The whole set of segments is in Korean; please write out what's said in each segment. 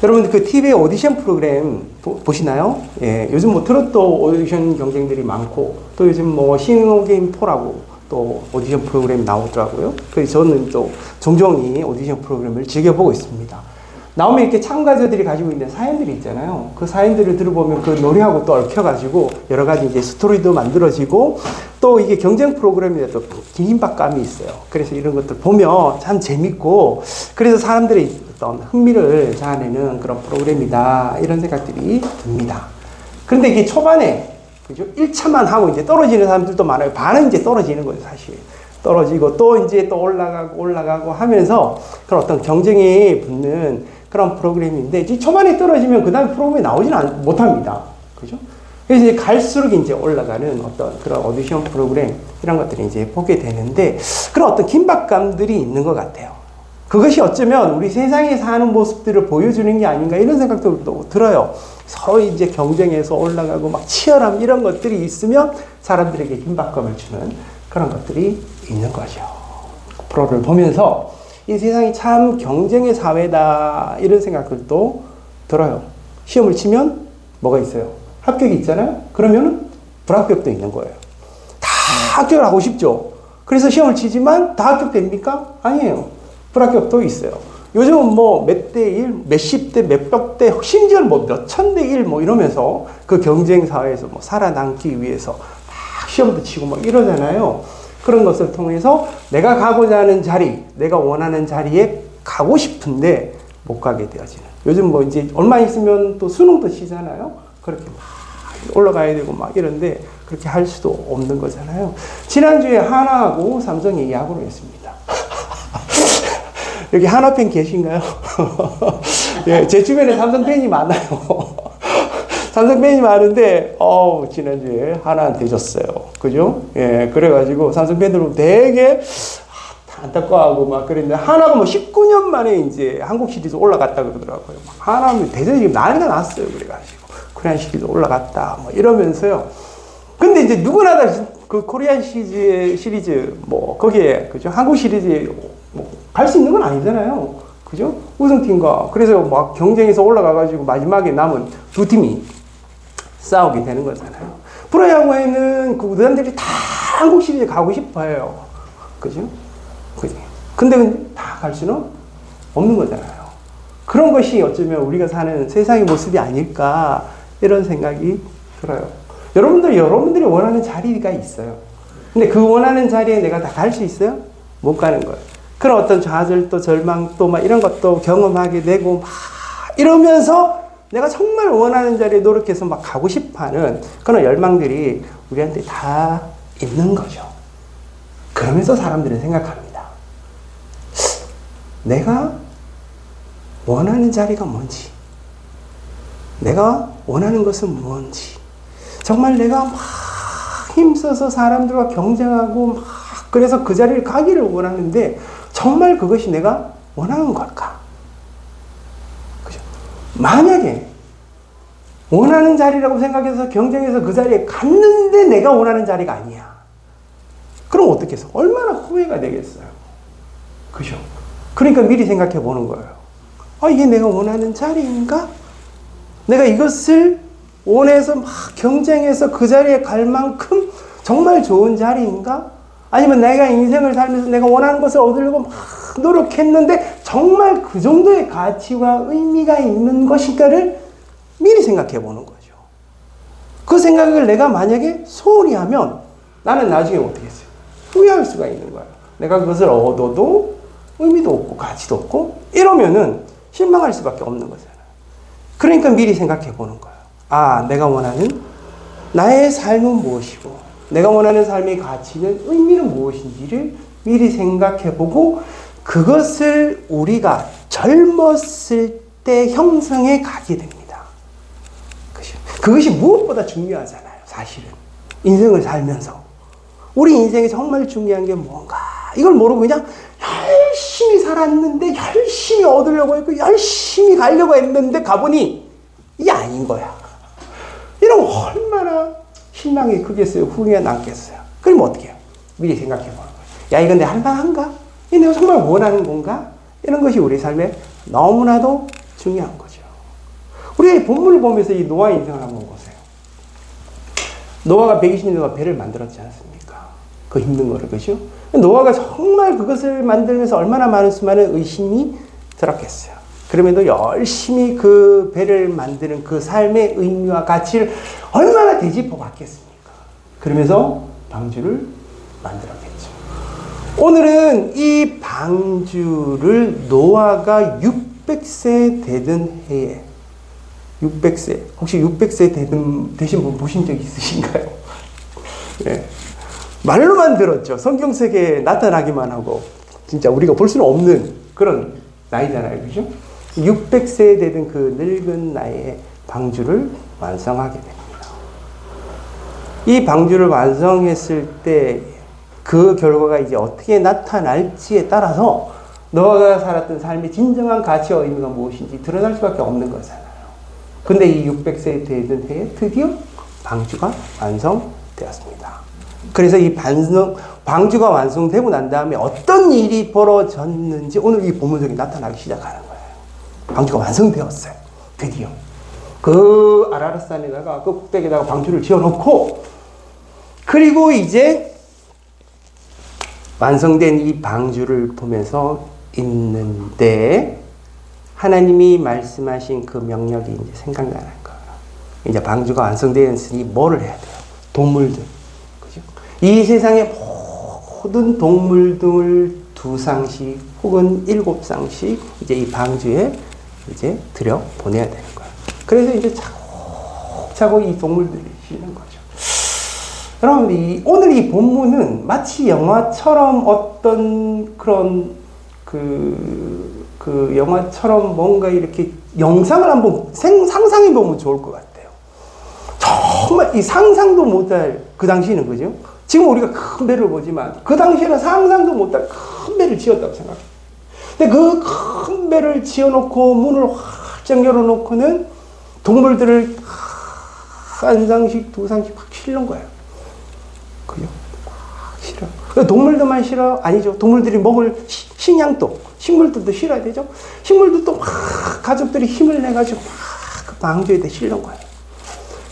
여러분 그 TV의 오디션 프로그램 보시나요? 예, 요즘 뭐 트로트 오디션 경쟁들이 많고 또 요즘 뭐 싱어게임 4라고 또 오디션 프로그램 나오더라고요. 그래서 저는 또 종종 이 오디션 프로그램을 즐겨보고 있습니다. 나오면 이렇게 참가자들이 가지고 있는 사연들이 있잖아요. 그 사연들을 들어보면 그 노래하고 또 얽혀가지고 여러 가지 이제 스토리도 만들어지고 또 이게 경쟁 프로그램에 또 긴박감이 있어요. 그래서 이런 것들 보면 참 재밌고 그래서 사람들의 어떤 흥미를 자아내는 그런 프로그램이다. 이런 생각들이 듭니다. 그런데 이게 초반에 그죠? 1차만 하고 이제 떨어지는 사람들도 많아요. 반은 이제 떨어지는 거예요, 사실. 떨어지고 또 이제 또 올라가고 하면서 그런 어떤 경쟁이 붙는 그런 프로그램인데, 이제 초반에 떨어지면 그 다음에 프로그램이 나오지는 못합니다. 그죠? 그래서 이제 갈수록 이제 올라가는 어떤 그런 오디션 프로그램, 이런 것들을 이제 보게 되는데, 그런 어떤 긴박감들이 있는 것 같아요. 그것이 어쩌면 우리 세상에 사는 모습들을 보여주는 게 아닌가, 이런 생각도 들어요. 서로 이제 경쟁에서 올라가고 막 치열함, 이런 것들이 있으면 사람들에게 긴박감을 주는 그런 것들이 있는 거죠. 프로를 보면서 이 세상이 참 경쟁의 사회다, 이런 생각들도 들어요. 시험을 치면 뭐가 있어요? 합격이 있잖아요. 그러면 불합격도 있는 거예요. 다 합격을 하고 싶죠. 그래서 시험을 치지만 다 합격됩니까? 아니에요. 불합격도 있어요. 요즘은 뭐 몇 대 1, 몇십 대, 몇백 대, 심지어 뭐 몇천 대 1 뭐 이러면서 그 경쟁 사회에서 뭐 살아남기 위해서 막 시험도 치고 막 이러잖아요. 그런 것을 통해서 내가 가고자 하는 자리, 내가 원하는 자리에 가고 싶은데 못 가게 되어지는. 요즘 뭐 이제 얼마 있으면 또 수능도 치잖아요. 그렇게 막 올라가야 되고 막 이런데 그렇게 할 수도 없는 거잖아요. 지난주에 하나하고 삼성이 야구를 했습니다. 여기 하나 팬 계신가요? 예, 제 주변에 삼성 팬이 많아요. 삼성 팬이 많은데, 지난주에 하나한테 졌어요. 그죠? 예, 그래가지고 삼성 팬들은 되게 안타까워하고 막 그랬는데, 하나가 뭐 19년 만에 이제 한국 시리즈 올라갔다 그러더라고요. 하나는 대전이 지금 난리가 났어요. 그래가지고. 코리안 시리즈 올라갔다. 뭐 이러면서요. 근데 이제 누구나 다 그 코리안 시리즈, 뭐, 거기에, 그죠? 한국 시리즈에 뭐 갈 수 있는 건 아니잖아요. 그죠? 우승팀과. 그래서 막 경쟁에서 올라가가지고 마지막에 남은 두 팀이 싸우게 되는 거잖아요. 프로야구에는 그 구단들이 다 한국 시리즈에 가고 싶어 해요. 그죠? 그죠? 근데 다 갈 수는 없는 거잖아요. 그런 것이 어쩌면 우리가 사는 세상의 모습이 아닐까, 이런 생각이 들어요. 여러분들이 원하는 자리가 있어요. 근데 그 원하는 자리에 내가 다 갈 수 있어요? 못 가는 거예요. 그런 어떤 좌절도 절망도 막 이런 것도 경험하게 되고 막 이러면서 내가 정말 원하는 자리에 노력해서 막 가고 싶어 하는 그런 열망들이 우리한테 다 있는 거죠. 그러면서 사람들은 생각합니다. 내가 원하는 자리가 뭔지, 내가 원하는 것은 뭔지, 정말 내가 막 힘써서 사람들과 경쟁하고 막 그래서 그 자리를 가기를 원하는데 정말 그것이 내가 원하는 걸까? 그죠? 만약에 원하는 자리라고 생각해서 경쟁해서 그 자리에 갔는데 내가 원하는 자리가 아니야. 그럼 어떻게 해서? 얼마나 후회가 되겠어요. 그죠? 그러니까 미리 생각해 보는 거예요. 이게 내가 원하는 자리인가? 내가 이것을 원해서 막 경쟁해서 그 자리에 갈 만큼 정말 좋은 자리인가? 아니면 내가 인생을 살면서 내가 원하는 것을 얻으려고 막 노력했는데 정말 그 정도의 가치와 의미가 있는 것인가를 미리 생각해 보는 거죠. 그 생각을 내가 만약에 소홀히 하면 나는 나중에 어떻게 했어요? 후회할 수가 있는 거예요. 내가 그것을 얻어도 의미도 없고 가치도 없고 이러면은 실망할 수밖에 없는 거잖아요. 그러니까 미리 생각해 보는 거예요. 내가 원하는 나의 삶은 무엇이고 내가 원하는 삶의 가치는 의미는 무엇인지를 미리 생각해 보고 그것을 우리가 젊었을 때 형성해 가게 됩니다. 그것이 무엇보다 중요하잖아요. 사실은 인생을 살면서 우리 인생에 정말 중요한 게 뭔가 이걸 모르고 그냥 열심히 살았는데 열심히 얻으려고 했고 열심히 가려고 했는데 가보니 이게 아닌 거야. 이러면 얼마나 실망이 크겠어요? 후회가 남겠어요? 그럼 어떻게 해요? 미리 생각해 보는 거예요. 야, 이건 내가 할만한가? 이게 내가 정말 원하는 건가? 이런 것이 우리 삶에 너무나도 중요한 거죠. 우리 본문을 보면서 이 노아의 인생을 한번 보세요. 노아가 120년 동안 배를 만들었지 않습니까? 그 힘든 거를, 그죠? 노아가 정말 그것을 만들면서 얼마나 많은 수많은 의심이 들었겠어요. 그럼에도 열심히 그 배를 만드는 그 삶의 의미와 가치를 얼마나 되짚어 봤겠습니까? 그러면서 방주를 만들었겠죠. 오늘은 이 방주를 노아가 600세 되던 해에 600세, 혹시 600세 되신 분 보신 적 있으신가요? 네. 말로만 들었죠. 성경 세계에 나타나기만 하고 진짜 우리가 볼 수는 없는 그런 나이잖아요. 그죠? 600세 되던 그 늙은 나이에 방주를 완성하게 됩니다. 이 방주를 완성했을 때 그 결과가 이제 어떻게 나타날지에 따라서 노아가 살았던 삶의 진정한 가치와 의미가 무엇인지 드러날 수밖에 없는 거잖아요. 근데 이 600세 되던 해에 드디어 방주가 완성되었습니다. 그래서 이 방주가 완성되고 난 다음에 어떤 일이 벌어졌는지 오늘 이 본문 속에 나타나기 시작하는 거예요. 방주가 완성되었어요. 드디어. 그 아라랏산에다가 그 꼭대기에다가 방주를 지어놓고 그리고 이제 완성된 이 방주를 보면서 있는데 하나님이 말씀하신 그 명령이 이제 생각나는 거예요. 이제 방주가 완성되었으니 뭐를 해야 돼요? 동물들. 그죠? 이 세상의 모든 동물들 2쌍씩 혹은 7쌍씩 이제 이 방주에 이제 들여 보내야 되는 거예요. 그래서 이제 차곡차곡 이 동물들이 실는 거죠. 여러분, 오늘 이 본문은 마치 영화처럼 어떤 그런 그 영화처럼 뭔가 이렇게 영상을 한번 상상해 보면 좋을 것 같아요. 정말 이 상상도 못할 그 당시에는 그죠? 지금 우리가 큰 배를 보지만 그 당시에는 상상도 못할 큰 배를 지었다고 생각해요. 근데 그 큰 배를 지어놓고 문을 활짝 열어놓고는 동물들을 한 쌍씩 2쌍씩 확 실는 거예요. 그죠? 싫어. 동물들만 싫어? 아니죠. 동물들이 먹을 식량도, 식물들도 싫어야 되죠. 식물들도 막 가족들이 힘을 내가지고 막 그 방주에다 실는 거예요.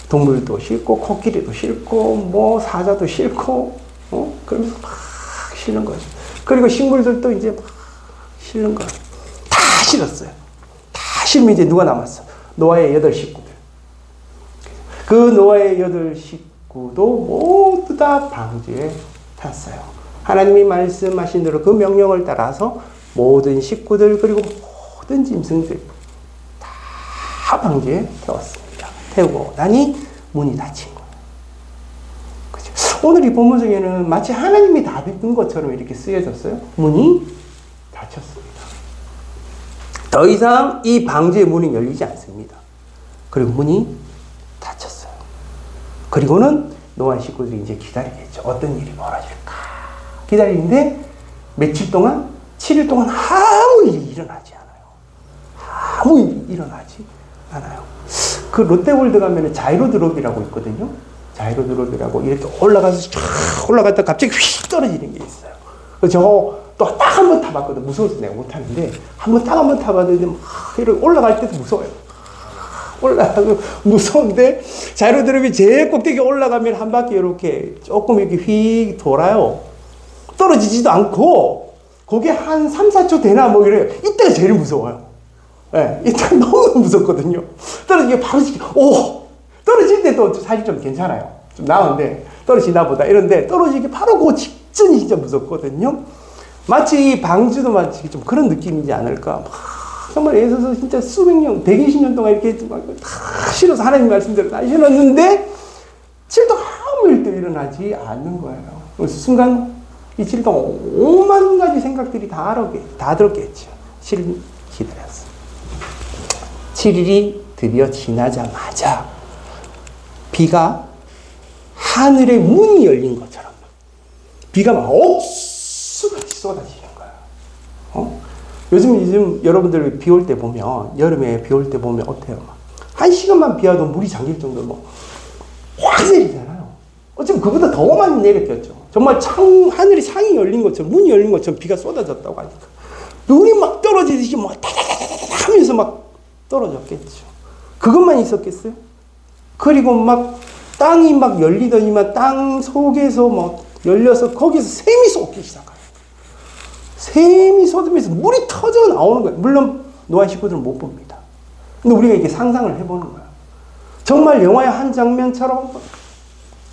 동물도 싫고, 코끼리도 싫고, 뭐 사자도 싫고, 그러면서 막 실는 거죠. 그리고 식물들도 이제 막 실는 거예요. 다 실었어요. 다 실면 이제 누가 남았어? 노아의 8 식구들. 그 노아의 8 식구도 모두 다 방주에 탔어요. 하나님이 말씀하신 대로 그 명령을 따라서 모든 식구들 그리고 모든 짐승들 다 방주에 태웠습니다. 태우고 나니 문이 닫힌 거예요. 그죠? 오늘 이 본문 속에는 마치 하나님이 다 닫은 것처럼 이렇게 쓰여졌어요. 문이 닫혔습니다. 더 이상 이 방주의 문이 열리지 않습니다. 그리고 문이 닫혔어요. 그리고는 노아 식구들이 이제 기다리겠죠. 어떤 일이 벌어질까 기다리는데 며칠 동안 7일 동안 아무 일이 일어나지 않아요. 아무 일이 일어나지 않아요. 그 롯데월드 가면 자이로드롭이라고 있거든요. 자이로드롭이라고 이렇게 올라가서 쫙 올라갔다 갑자기 휙 떨어지는 게 있어요. 저 또 딱 한 번 타봤거든. 무서워서 내가 못 타는데 딱 한 번 타봤는데 막 이렇게 올라갈 때도 무서워요. 올라가고 무서운데 자이로드롭이 제일 꼭대기 올라가면 한 바퀴 이렇게 조금 이렇게 휙 돌아요. 떨어지지도 않고 그게 한 3, 4초 되나 뭐 이래요. 이때가 제일 무서워요. 예, 이때가 너무 무섭거든요. 떨어지게 바로 떨어질 때도 사실 좀 괜찮아요. 좀 나은데 떨어지나 보다 이런데 떨어지기 바로 그 직전이 진짜 무섭거든요. 마치 이 방주도 마치 좀 그런 느낌이지 않을까. 정말 예를 들어서 진짜 수백 년, 120년 동안 이렇게 다 실어서 하나님 말씀대로 다 실었는데 7도 아무 일도 일어나지 않는 거예요. 그래서 순간 이 7일 동안 5만 가지 생각들이 다 들었겠죠. 7일 기다렸어요. 7일이 드디어 지나자마자 비가 하늘의 문이 열린 것처럼 비가 막 억수같이 쏟아지는 거예요. 요즘 여러분들 비 올 때 보면, 여름에 비 올 때 보면 어때요? 한 시간만 비 와도 물이 잠길 정도로 확 내리잖아요. 어쩌면 그보다 더 많이 내렸겠죠. 정말 하늘이 창이 열린 것처럼, 문이 열린 것처럼 비가 쏟아졌다고 하니까. 눈이 막 떨어지듯이 막 다다다다다 하면서 막 떨어졌겠죠. 그것만 있었겠어요? 그리고 막 땅이 막 열리더니만 땅 속에서 막 열려서 거기서 샘이 솟기 시작해요. 샘이 쏟으면서 물이 터져 나오는 거예요. 물론 노아 식구들은 못 봅니다. 근데 우리가 이렇게 상상을 해보는 거예요. 정말 영화의 한 장면처럼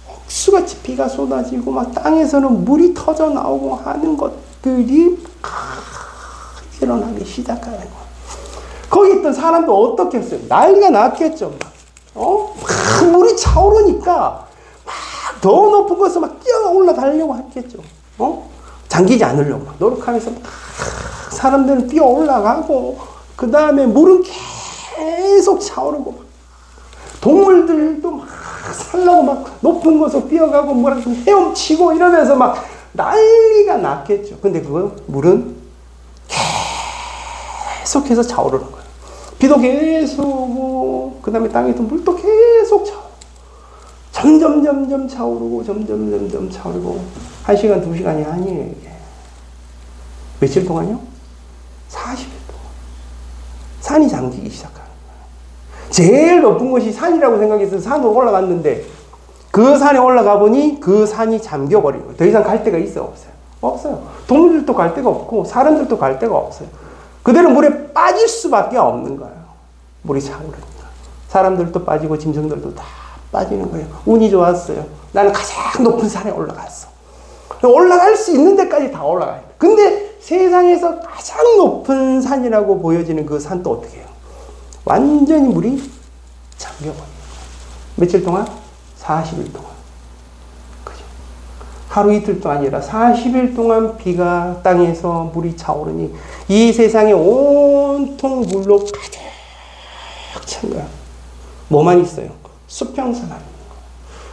억수같이 비가 쏟아지고 막 땅에서는 물이 터져 나오고 하는 것들이 일어나기 시작하는 거예요. 거기 있던 사람도 어떻게 했어요? 난리가 났겠죠. 막 물이 차오르니까 막 더 높은 곳에서 막 뛰어 올라가려고 했겠죠. 잠기지 않으려고 막 노력하면서 막 사람들은 뛰어 올라가고, 그 다음에 물은 계속 차오르고, 막 동물들도 막 살라고 막 높은 곳으로 뛰어가고 뭐라 좀 헤엄치고 이러면서 막 난리가 났겠죠. 근데 그 물은 계속해서 차오르는 거예요. 비도 계속 오고, 그 다음에 땅에 있던 물도 계속 차오르고, 점점 차오르고, 점점 차오르고, 1시간, 2시간이 아니에요, 이게. 며칠 동안요? 40일 동안. 산이 잠기기 시작하는 거예요. 제일 높은 곳이 산이라고 생각해서 산으로 올라갔는데, 그 산에 올라가 보니 그 산이 잠겨버린 거예요. 더 이상 갈 데가 있어요, 없어요? 없어요. 동물들도 갈 데가 없고, 사람들도 갈 데가 없어요. 그대로 물에 빠질 수밖에 없는 거예요. 물이 차오르니까. 사람들도 빠지고 짐승들도 다 빠지는 거예요. 운이 좋았어요. 나는 가장 높은 산에 올라갔어. 올라갈 수 있는 데까지 다 올라가요. 근데 세상에서 가장 높은 산이라고 보여지는 그 산도 어떻게 해요? 완전히 물이 잠겨버려요. 며칠 동안? 40일 동안. 그죠? 하루 이틀도 아니라 40일 동안 비가 땅에서 물이 차오르니 이 세상에 온통 물로 가득 찬 거야. 뭐만 있어요? 수평선만 있는 거.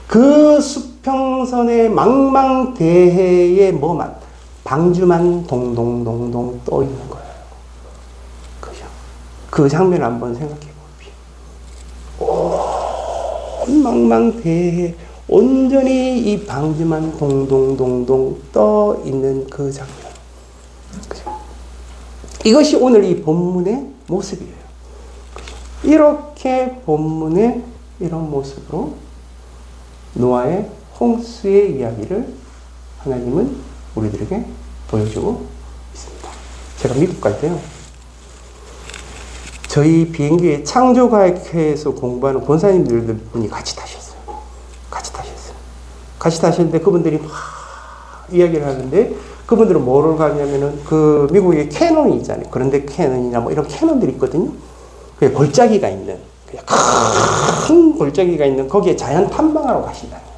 그 수평선의 망망대해에 뭐만? 방주만 동동동동 떠 있는 거예요. 그죠? 그 장면을 한번 생각해 보십시오. 온 망망대해에 온전히 이 방주만 동동동동 떠 있는 그 장면. 그죠? 이것이 오늘 이 본문의 모습이에요. 그죠? 이렇게 본문의 이런 모습으로 노아의 홍수의 이야기를 하나님은 우리들에게 보여주고 있습니다. 제가 미국 갈 때요, 저희 비행기에 창조과학회에서 공부하는 권사님들 분이 같이 타셨어요. 같이 타셨는데 그분들이 막 이야기를 하는데, 그분들은 뭐를 가냐면은 그 미국에 캐논이 있잖아요. 그런데 캐논이나 뭐 이런 캐논들이 있거든요. 그게 골짜기가 있는, 큰 골짜기가 있는 거기에 자연 탐방하러 가신다는 거예요.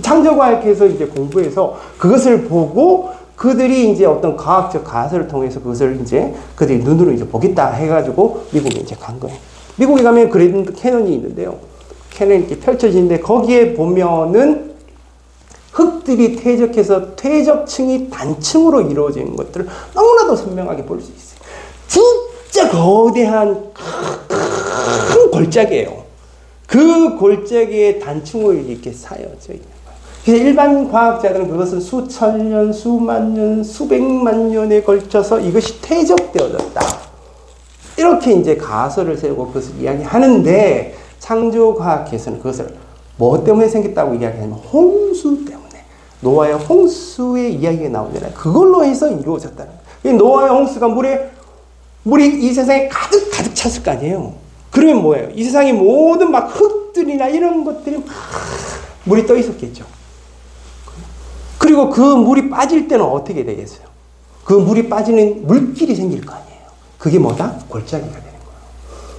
창조과학회에서 이제 공부해서 그것을 보고 그들이 이제 어떤 과학적 가설을 통해서 그것을 이제 그들이 눈으로 이제 보겠다 해가지고 미국에 이제 간 거예요. 미국에 가면 그랜드 캐논이 있는데요. 캐논이 이렇게 펼쳐지는데 거기에 보면은 흙들이 퇴적해서 퇴적층이 단층으로 이루어진 것들을 너무나도 선명하게 볼 수 있어요. 진짜 거대한 큰 골짜기예요. 그 골짜기에 단층으로 이렇게 쌓여져 있는 거예요. 그래서 일반 과학자들은 그것은 수천 년, 수만 년, 수백만 년에 걸쳐서 이것이 퇴적되어졌다. 이렇게 이제 가설을 세우고 그것을 이야기하는데, 창조과학에서는 그것을 뭐 때문에 생겼다고 이야기하냐면 홍수 때문에. 노아의 홍수의 이야기가 나오잖아요. 그걸로 해서 이루어졌다는 거예요. 노아의 홍수가 물이 이 세상에 가득 찼을 거 아니에요. 그러면 뭐예요? 이 세상의 모든 막 흙들이나 이런 것들이 막 물이 떠 있었겠죠. 그리고 그 물이 빠질 때는 어떻게 되겠어요? 그 물이 빠지는 물길이 생길 거 아니에요. 그게 뭐다? 골짜기가 되는 거예요.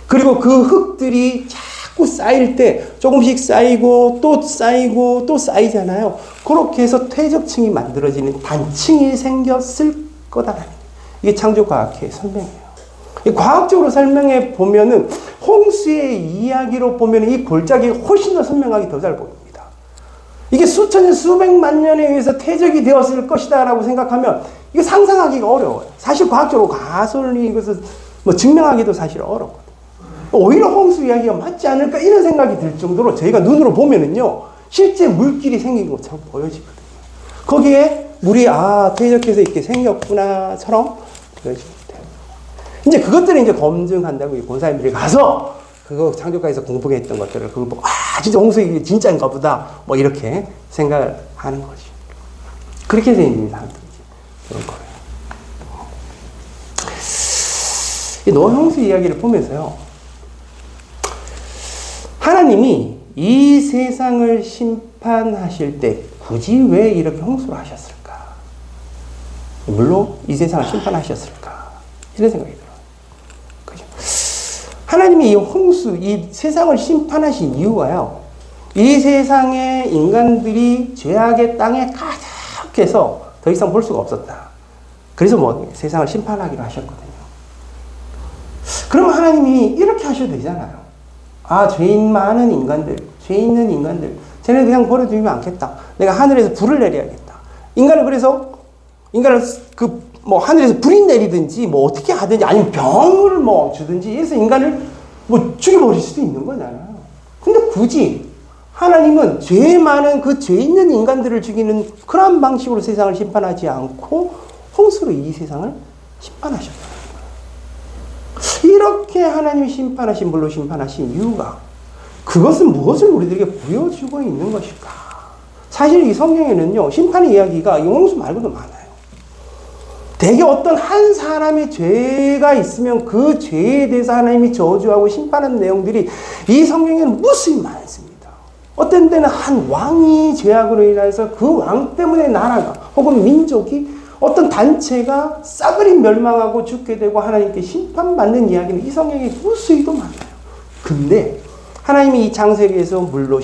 그리고 그 흙들이 자꾸 쌓일 때 조금씩 쌓이고 또 쌓이고 또 쌓이잖아요. 그렇게 해서 퇴적층이 만들어지는 단층이 생겼을 거다라는 거예요. 이게 창조과학의 설명이에요. 과학적으로 설명해 보면은 홍수의 이야기로 보면 이 골짜기가 훨씬 더 선명하게 더 잘 보입니다. 이게 수천 년, 수백만 년에 의해서 퇴적이 되었을 것이다 라고 생각하면 이거 상상하기가 어려워요. 사실 과학적으로 가설이 이것을 뭐 증명하기도 사실 어렵거든요. 오히려 홍수 이야기가 맞지 않을까 이런 생각이 들 정도로 저희가 눈으로 보면은요, 실제 물길이 생긴 것처럼 보여지거든요. 거기에 물이 퇴적해서 이렇게 생겼구나처럼 보여집니다. 이제 그것들을 이제 검증한다고 이 권사님들이 가서 그거 창조가에서 공부했던 것들을 그걸 보고 진짜 홍수 이게 진짜인가 보다 뭐 이렇게 생각을 하는 거지. 그렇게 되어 있는 사람들이지. 그런 거예요. 이 노아 홍수 이야기를 보면서요. 하나님이 이 세상을 심판하실 때 굳이 왜 이렇게 홍수를 하셨을까? 물론 이 세상을 심판하셨을까? 이런 생각이 들어요. 그죠? 하나님이 이 홍수, 이 세상을 심판하신 이유가요. 이 세상에 인간들이 죄악의 땅에 가득해서 더 이상 볼 수가 없었다. 그래서 뭐 세상을 심판하기로 하셨거든요. 그럼 하나님이 이렇게 하셔도 되잖아요. 죄인 많은 인간들, 죄 있는 인간들, 쟤네 그냥 버려두면 않겠다. 내가 하늘에서 불을 내려야겠다. 인간을 하늘에서 불이 내리든지, 뭐 어떻게 하든지, 아니면 병을 뭐 주든지 해서 인간을 뭐 죽여버릴 수도 있는 거잖아요. 근데 굳이 하나님은 죄 많은 그 죄 있는 인간들을 죽이는 그런 방식으로 세상을 심판하지 않고 홍수로 이 세상을 심판하셨다. 이렇게 하나님이 심판하신 불로 심판하신 이유가 그것은 무엇을 우리들에게 보여주고 있는 것일까? 사실 이 성경에는요, 심판의 이야기가 이 홍수 말고도 많아요. 대개 어떤 한 사람의 죄가 있으면 그 죄에 대해서 하나님이 저주하고 심판하는 내용들이 이 성경에는 무수히 많습니다. 어떤 때는 한 왕이 죄악으로 인해서 그 왕 때문에 나라가 혹은 민족이 어떤 단체가 싸그리 멸망하고 죽게 되고 하나님께 심판받는 이야기는 이 성경에 무수히도 많아요. 근데 하나님이 이 창세기에서 물로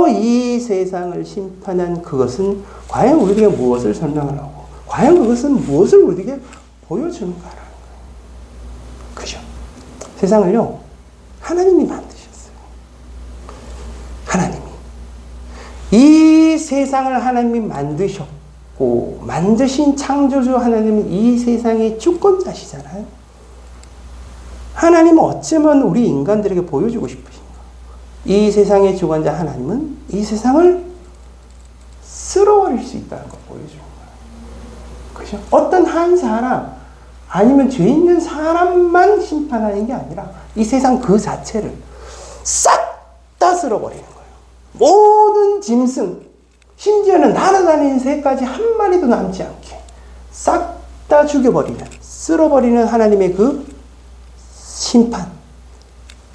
이 세상을 심판한 그것은 과연 우리에게 무엇을 설명하라고, 과연 그것은 무엇을 우리에게 보여주는가라는 거예요. 그죠? 세상을요, 하나님이 만드셨어요. 하나님이. 이 세상을 하나님이 만드신 창조주 하나님은 이 세상의 주권자시잖아요. 하나님은 어쩌면 우리 인간들에게 보여주고 싶으신가? 이 세상의 주권자 하나님은 이 세상을 쓸어버릴 수 있다는 걸 보여주는 거예요. 그죠? 어떤 한 사람, 아니면 죄 있는 사람만 심판하는 게 아니라 이 세상 그 자체를 싹 다 쓸어버리는 거예요. 모든 짐승, 심지어는 날아다니는 새까지 한 마리도 남지 않게 싹 다 죽여버리는, 쓸어버리는 하나님의 그 심판.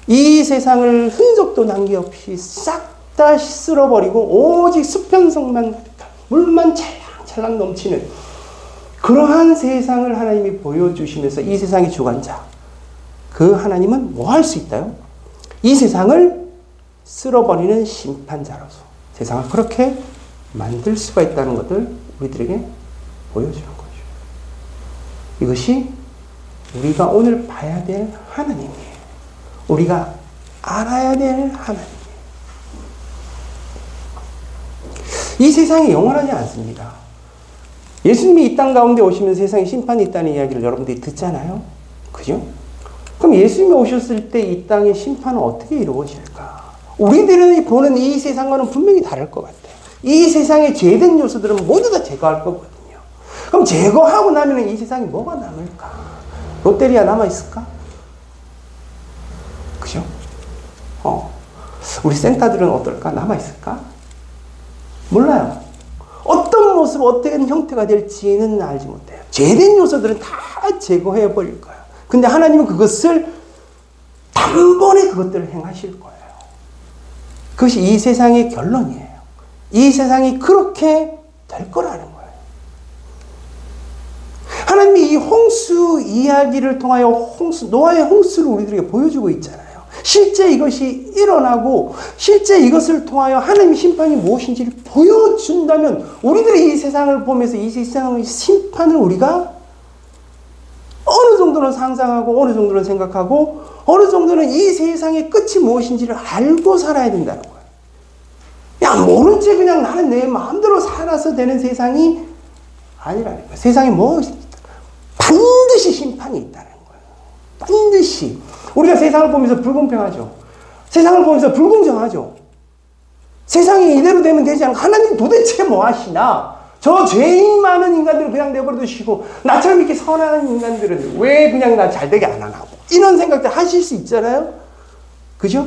이 세상을 흔적도 남김없이 싹 다 쓸어버리고 오직 수평성만, 물만 찰랑찰랑 넘치는 그러한 세상을 하나님이 보여주시면서 이 세상의 주관자, 그 하나님은 뭐 할 수 있다요? 이 세상을 쓸어버리는 심판자로서 세상을 그렇게 만들 수가 있다는 것을 우리들에게 보여주는 거죠. 이것이 우리가 오늘 봐야 될 하나님이에요. 우리가 알아야 될 하나님이에요. 이 세상이 영원하지 않습니다. 예수님이 이 땅 가운데 오시면 세상에 심판이 있다는 이야기를 여러분들이 듣잖아요. 그죠? 그럼 예수님이 오셨을 때 이 땅의 심판은 어떻게 이루어질까? 우리들이 보는 이 세상과는 분명히 다를 것 같아요. 이 세상의 죄된 요소들은 모두 다 제거할 거거든요. 그럼 제거하고 나면 이 세상에 뭐가 남을까? 롯데리아 남아있을까? 그죠? 우리 센터들은 어떨까? 남아있을까? 몰라요. 어떤 모습, 어떤 형태가 될지는 알지 못해요. 죄된 요소들은 다 제거해버릴 거예요. 근데 하나님은 그것을 단번에 그것들을 행하실 거예요. 그것이 이 세상의 결론이에요. 이 세상이 그렇게 될 거라는 거예요. 하나님이 이 홍수 이야기를 통하여 노아의 홍수를 우리들에게 보여주고 있잖아요. 실제 이것이 일어나고 실제 이것을 통하여 하나님의 심판이 무엇인지를 보여준다면 우리들이 이 세상을 보면서 이 세상의 심판을 우리가 어느 정도는 상상하고 어느 정도는 생각하고 어느 정도는 이 세상의 끝이 무엇인지를 알고 살아야 된다는 거예요. 야, 모른 채 그냥 나는 내 마음대로 살아서 되는 세상이 아니라는 거예요. 세상에 반드시 심판이 있다는 거예요. 반드시. 우리가 세상을 보면서 불공평하죠. 세상을 보면서 불공정하죠. 세상이 이대로 되면 되지 않고 하나님 도대체 뭐 하시나? 저 죄인 많은 인간들을 그냥 내버려 두시고 나처럼 이렇게 선한 인간들은 왜 그냥 나 잘되게 안 하나? 이런 생각들 하실 수 있잖아요. 그죠?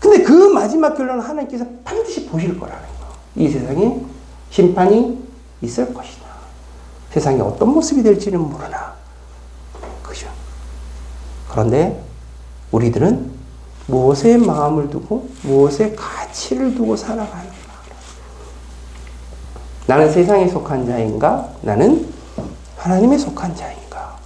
근데 그 마지막 결론은 하나님께서 반드시 보실 거라는 거예요. 이 세상에 심판이 있을 것이다. 세상이 어떤 모습이 될지는 모르나. 그죠? 그런데 우리들은 무엇에 마음을 두고 무엇에 가치를 두고 살아가는가? 나는 세상에 속한 자인가? 나는 하나님에 속한 자인가?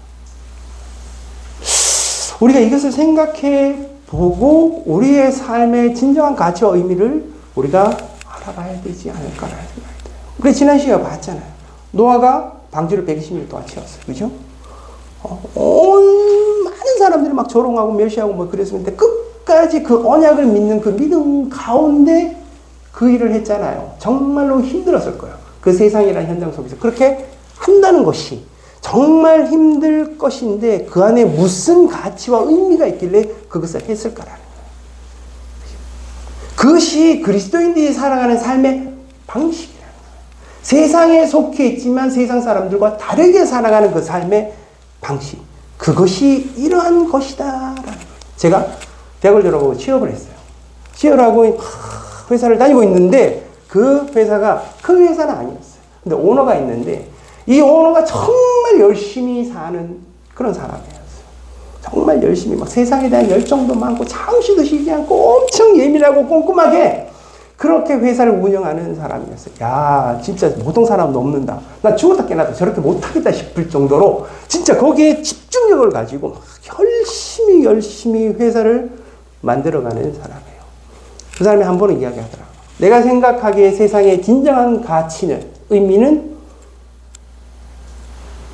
우리가 이것을 생각해 보고 우리의 삶의 진정한 가치와 의미를 우리가 알아봐야 되지 않을까라는 생각이 들어요. 우리 지난 시간에 봤잖아요. 노아가 방주를 120년 동안 채웠어요. 그죠? 온 많은 사람들이 막 조롱하고 멸시하고 뭐 그랬는데 끝까지 그 언약을 믿는 그 믿음 가운데 그 일을 했잖아요. 정말로 힘들었을 거예요. 그 세상이라는 현장 속에서 그렇게 한다는 것이 정말 힘들 것인데 그 안에 무슨 가치와 의미가 있길래 그것을 했을까라는 거예요. 그것이 그리스도인들이 살아가는 삶의 방식이라는 거예요. 세상에 속해 있지만 세상 사람들과 다르게 살아가는 그 삶의 방식. 그것이 이러한 것이다라는 거예요. 제가 대학을 졸업하고 취업을 했어요. 취업을 하고 회사를 다니고 있는데 그 회사가 큰 회사는 아니었어요. 근데 오너가 있는데 이 오너가 정말 열심히 사는 그런 사람이었어요. 정말 열심히 막 세상에 대한 열정도 많고 잠시도 쉬지 않고 엄청 예민하고 꼼꼼하게 그렇게 회사를 운영하는 사람이었어요. 야, 진짜 보통 사람 넘는다. 나 죽었다 깨나도 저렇게 못하겠다 싶을 정도로 진짜 거기에 집중력을 가지고 막 열심히 회사를 만들어가는 사람이에요. 그 사람이 한 번은 이야기하더라고요. 내가 생각하기에 세상의 진정한 가치는, 의미는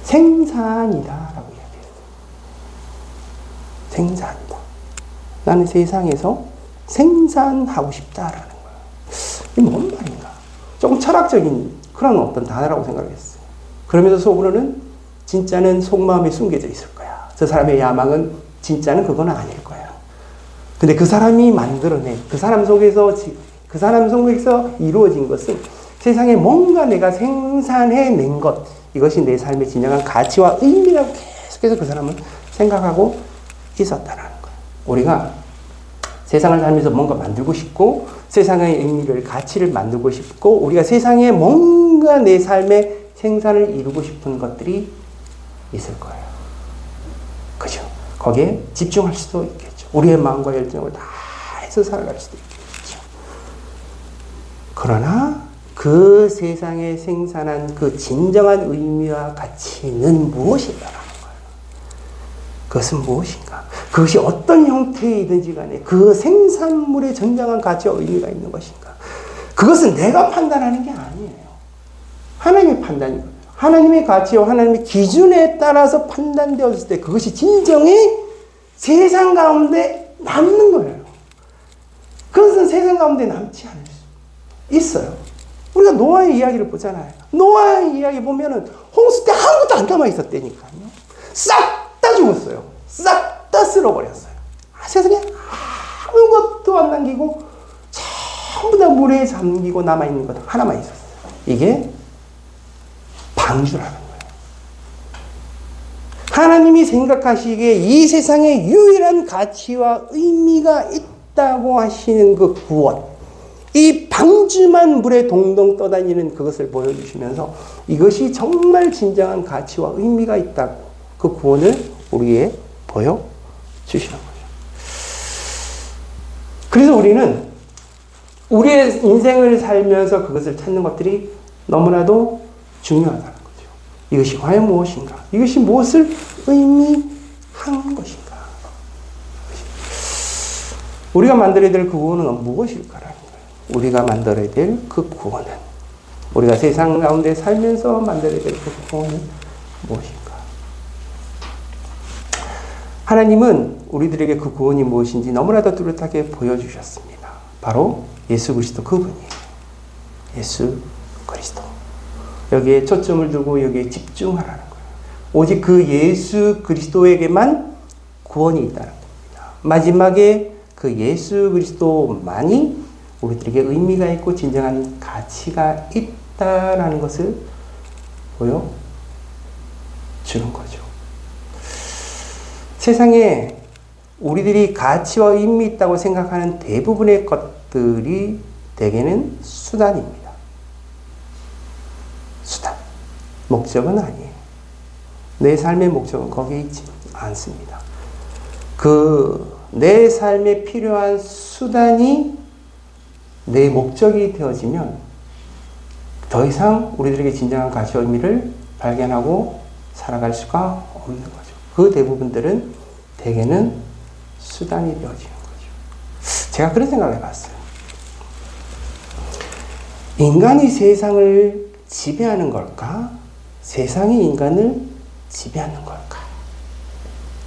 생산이다라고 이야기했어요. 생산이다. 나는 세상에서 생산하고 싶다라는 거예요. 이게 뭔 말인가? 조금 철학적인 그런 어떤 단어라고 생각했어요. 그러면서 속으로는 진짜는 속마음에 숨겨져 있을 거야. 저 사람의 야망은 진짜는 그건 아닐 거야. 근데 그 사람이 만들어낸 그 사람 속에서 이루어진 것은 세상에 뭔가 내가 생산해낸 것, 이것이 내 삶의 진정한 가치와 의미라고 계속해서 그 사람은 생각하고 있었다는 거예요. 우리가 세상을 살면서 뭔가 만들고 싶고 세상의 의미를, 가치를 만들고 싶고 우리가 세상에 뭔가 내 삶의 생산을 이루고 싶은 것들이 있을 거예요. 그죠? 거기에 집중할 수도 있겠죠. 우리의 마음과 열정을 다 해서 살아갈 수도 있겠죠. 그러나 그 세상에 생산한 그 진정한 의미와 가치는 무엇인가라는 거예요. 그것은 무엇인가? 그것이 어떤 형태이든지 간에 그 생산물의 진정한 가치와 의미가 있는 것인가? 그것은 내가 판단하는 게 아니에요. 하나님의 판단이거든요. 하나님의 가치와 하나님의 기준에 따라서 판단되었을 때 그것이 진정히 세상 가운데 남는 거예요. 그것은 세상 가운데 남지 않을 수 있어요. 우리가 노아의 이야기를 보잖아요. 노아의 이야기 보면은 홍수 때 아무것도 안 남아 있었다니까요. 싹 다 죽었어요. 싹 다 쓸어버렸어요. 세상에 아무것도 안 남기고 전부 다 물에 잠기고 남아있는 것 하나만 있었어요. 이게 방주라는 거예요. 하나님이 생각하시기에 이 세상에 유일한 가치와 의미가 있다고 하시는 그 구원, 이 방주만 물에 동동 떠다니는 그것을 보여주시면서 이것이 정말 진정한 가치와 의미가 있다고 그 구원을 우리에게 보여주시는 거죠. 그래서 우리는 우리의 인생을 살면서 그것을 찾는 것들이 너무나도 중요하다는 거죠. 이것이 과연 무엇인가? 이것이 무엇을 의미한 것인가? 우리가 만들어야 될 그 구원은 무엇일까라는 거예요. 우리가 만들어야 될 그 구원은, 우리가 세상 가운데 살면서 만들어야 될 그 구원은 무엇인가? 하나님은 우리들에게 그 구원이 무엇인지 너무나도 뚜렷하게 보여주셨습니다. 바로 예수 그리스도 그분이에요. 예수 그리스도. 여기에 초점을 두고 여기에 집중하라는 거예요. 오직 그 예수 그리스도에게만 구원이 있다는 겁니다. 마지막에 그 예수 그리스도만이 우리들에게 의미가 있고 진정한 가치가 있다라는 것을 보여주는 거죠. 세상에 우리들이 가치와 의미 있다고 생각하는 대부분의 것들이 대개는 수단입니다. 수단. 목적은 아니에요. 내 삶의 목적은 거기에 있지 않습니다. 내 삶에 필요한 수단이 내 목적이 되어지면 더 이상 우리들에게 진정한 가치와 의미를 발견하고 살아갈 수가 없는 거죠. 그 대부분들은 대개는 수단이 되어지는 거죠. 제가 그런 생각을 해봤어요. 인간이 세상을 지배하는 걸까? 세상이 인간을 지배하는 걸까?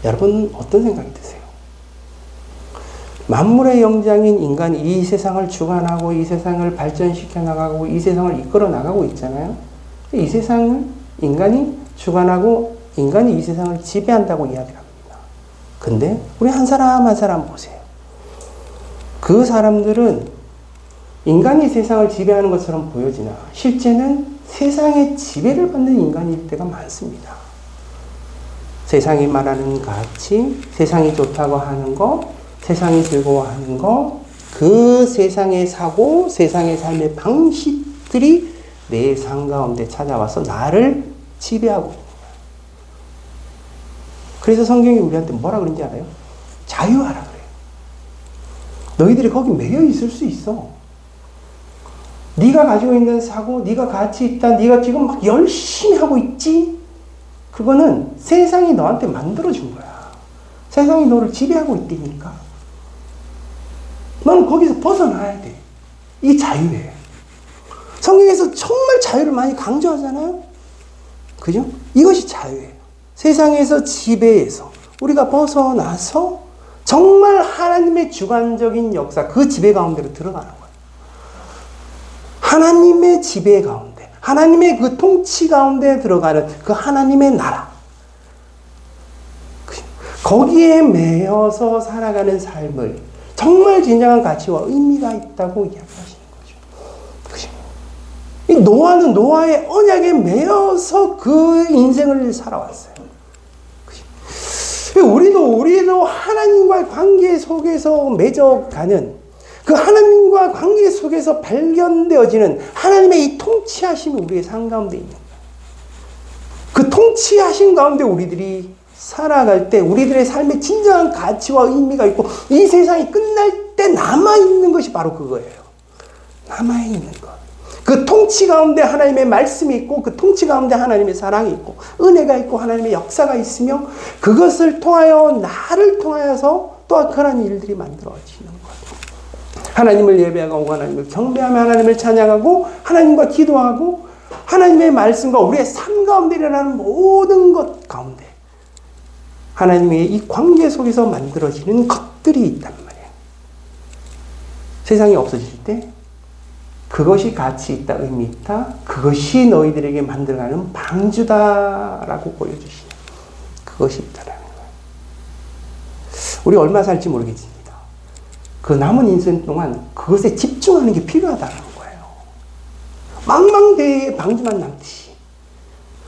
여러분 어떤 생각이 드세요? 만물의 영장인 인간이 이 세상을 주관하고 이 세상을 발전시켜 나가고 이 세상을 이끌어 나가고 있잖아요. 이 세상을 인간이 주관하고 인간이 이 세상을 지배한다고 이야기를 합니다. 근데 우리 한 사람 한 사람 보세요. 그 사람들은 인간이 세상을 지배하는 것처럼 보여지나 실제는 세상의 지배를 받는 인간일 때가 많습니다. 세상이 말하는 가치, 세상이 좋다고 하는 거, 세상이 즐거워하는 거, 그 세상의 사고, 세상의 삶의 방식들이 내 삶 가운데 찾아와서 나를 지배하고 있는 거야. 그래서 성경이 우리한테 뭐라 그런지 알아요? 자유하라 그래요. 너희들이 거기 매여 있을 수 있어. 네가 가지고 있는 사고, 네가 가치 있다, 네가 지금 막 열심히 하고 있지? 그거는 세상이 너한테 만들어준 거야. 세상이 너를 지배하고 있다니까. 너는 거기서 벗어나야 돼. 이 자유예요. 성경에서 정말 자유를 많이 강조하잖아요. 그죠? 이것이 자유예요. 세상에서 지배에서 우리가 벗어나서 정말 하나님의 주관적인 역사, 그 지배 가운데로 들어가는 거예요. 하나님의 지배 가운데, 하나님의 그 통치 가운데 들어가는 그 하나님의 나라. 거기에 매여서 살아가는 삶을 정말 진정한 가치와 의미가 있다고 이야기하시는 거죠. 이 노아는 노아의 언약에 매여서 그 인생을 살아왔어요. 우리도 하나님과의 관계 속에서 맺어가는 그 하나님과 관계 속에서 발견되어지는 하나님의 이 통치하심이 우리의 삶 가운데 있는 거예요. 그 통치하심 가운데 우리들이 살아갈 때 우리들의 삶에 진정한 가치와 의미가 있고 이 세상이 끝날 때 남아있는 것이 바로 그거예요. 남아있는 것. 그 통치 가운데 하나님의 말씀이 있고 그 통치 가운데 하나님의 사랑이 있고 은혜가 있고 하나님의 역사가 있으며 그것을 통하여 나를 통하여서 또 그런 일들이 만들어지는 것. 하나님을 예배하고 하나님을 경배하며 하나님을 찬양하고 하나님과 기도하고 하나님의 말씀과 우리의 삶 가운데 일어나는 모든 것 가운데 하나님의 이 관계 속에서 만들어지는 것들이 있단 말이에요. 세상이 없어질 때 그것이 가치 있다, 의미 있다, 그것이 너희들에게 만들어가는 방주다라고 보여주시는 그것이 있다라는 거예요. 우리 얼마 살지 모르겠습니다. 그 남은 인생 동안 그것에 집중하는 게 필요하다는 거예요. 망망대해의 방주만 남듯이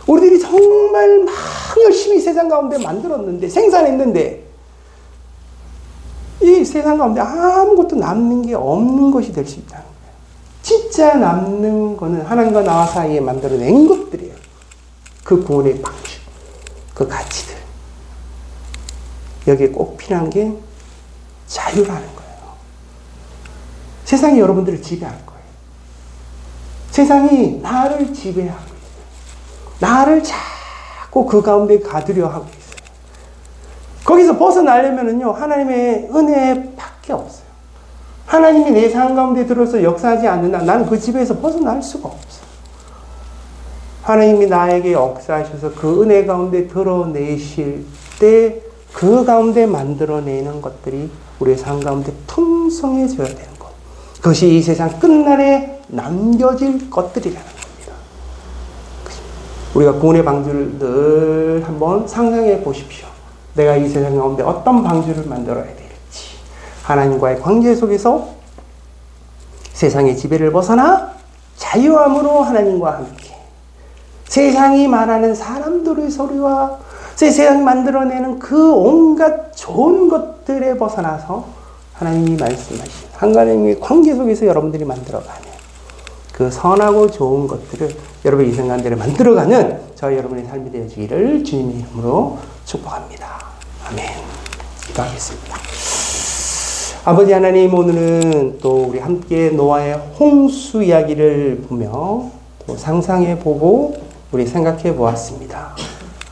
우리들이 정말 막 열심히 세상 가운데 만들었는데 생산했는데 이 세상 가운데 아무것도 남는 게 없는 것이 될 수 있다는 거예요. 진짜 남는 거는 하나님과 나와 사이에 만들어낸 것들이에요. 그 구원의 방주, 그 가치들. 여기에 꼭 필요한 게 자유라는 거예요. 세상이 여러분들을 지배할 거예요. 세상이 나를 지배하고 있어요. 나를 자꾸 그 가운데 가두려 하고 있어요. 거기서 벗어나려면은요, 하나님의 은혜밖에 없어요. 하나님이 내 삶 가운데 들어서 역사하지 않는 한 나는 그 집에서 벗어날 수가 없어요. 하나님이 나에게 역사하셔서 그 은혜 가운데 드러내실 때 그 가운데 만들어내는 것들이 우리의 삶 가운데 풍성해져야 되는 것. 그것이 이 세상 끝날에 남겨질 것들이라는 겁니다. 우리가 구원의 방주를 늘 한번 상상해 보십시오. 내가 이 세상 가운데 어떤 방주를 만들어야 될지. 하나님과의 관계 속에서 세상의 지배를 벗어나 자유함으로 하나님과 함께 세상이 말하는 사람들의 소리와 세상이 만들어내는 그 온갖 좋은 것들에 벗어나서 하나님이 말씀하신 하나님의 관계 속에서 여러분들이 만들어가는 그 선하고 좋은 것들을 여러분의 인생 가운데 만들어가는 저와 여러분의 삶이 되어지기를 주님의 이름으로 축복합니다. 아멘. 기도하겠습니다. 아버지 하나님, 오늘은 또 우리 함께 노아의 홍수 이야기를 보며 또 상상해 보고 우리 생각해 보았습니다.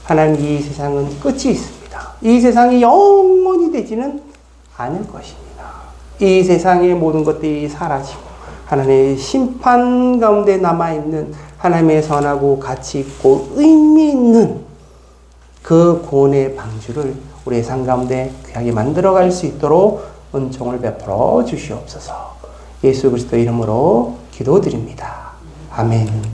하나님, 이 세상은 끝이 있습니다. 이 세상이 영원히 되지는 않을 것입니다. 이 세상의 모든 것들이 사라지고 하나님의 심판 가운데 남아있는 하나님의 선하고 가치 있고 의미 있는 그 구원의 방주를 우리의 삶 가운데 귀하게 만들어갈 수 있도록 은총을 베풀어 주시옵소서. 예수 그리스도 이름으로 기도드립니다. 아멘.